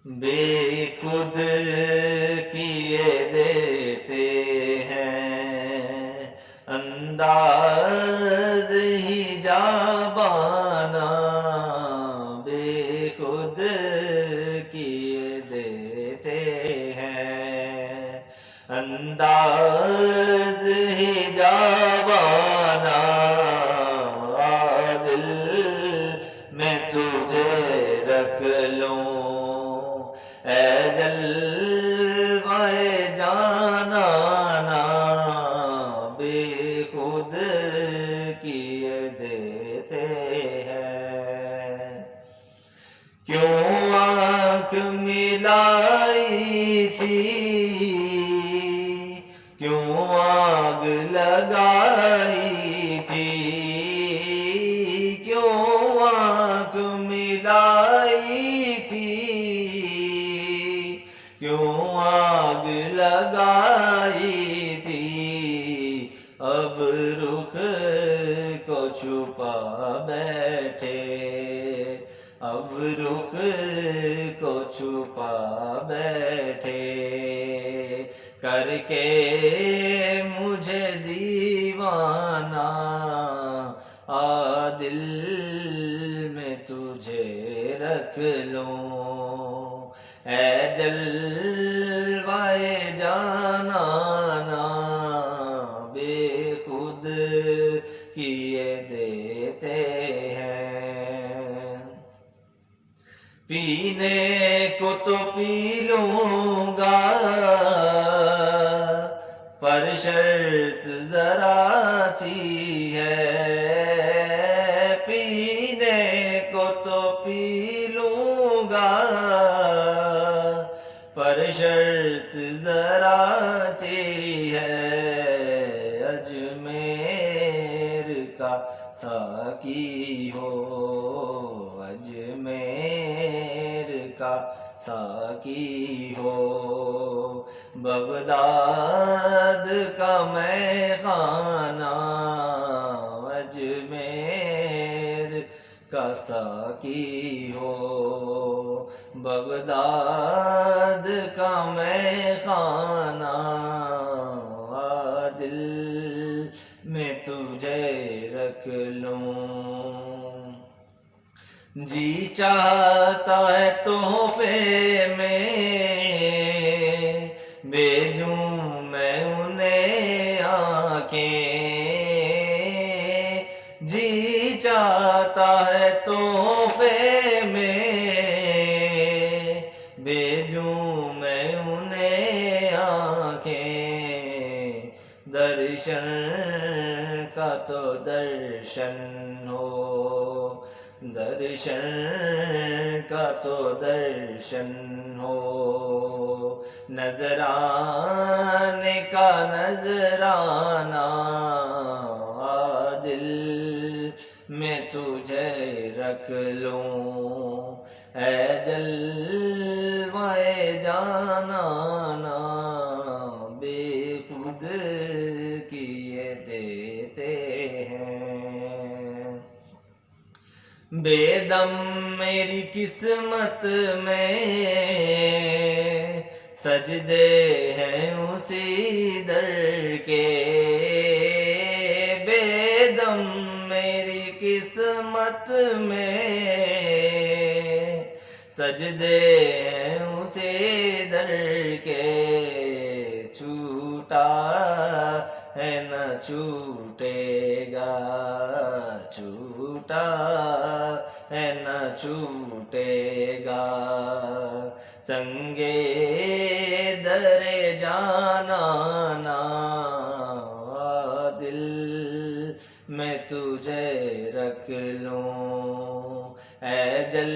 بے خود کیے دیتے ہیں انداز ہی جابانا، بے خود کیے دیتے ہیں انداز ہی جابانا، دل میں تجھے رکھ لوں اے جلوہ جانانا، بے خود کیے دیتے ہیں۔ کیوں آنکھ ملائی تھی، کیوں آگ لگائی تھی، کیوں آنکھ ملائی تھی، کیوں آگ لگائی تھی، اب رخ کو چھپا بیٹھے، اب رخ کو چھپا بیٹھے، کر کے مجھے دیوانہ، آ دل میں تجھے رکھ لوں اے جلوہ جانانا، بے خود کیے دیتے ہیں۔ پینے کو تو پی لوں گا پر شرط ذرا سی ہے، پینے کو تو پی لوں گا پر شرط ذرا سی ہے، اجمیر کا ساقی ہو، اجمیر کا ساقی ہو، بغداد کا میں خانہ، اجمیر کا ساقی ہو، بغداد کا میں خانہ، دل میں تجھے رکھ لوں، جی چاہتا ہے تحفے میں بھیجوں میں انہیں آنکھیں، جی چاہتا ہے تحفے میں بھیجوں میں انہیں آنکھیں، درشن کا تو درشن ہو، درشن کا تو درشن ہو، نذرانے کا نذرانہ، دل میں تجھے رکھ لوں اے جلوہ جانانا، بے خود کیے دیتے ہیں۔ بے دم میری قسمت میں سجدے ہیں اسی در کے، بے دم میری قسمت میں سجدے ہیں اسی در کے، چھوٹا ہے نہ چھوٹے گا، چھوٹا ہے نہ چھوٹے گا، سنگے در جانانا، دل میں تجھے رکھ لوں اے جل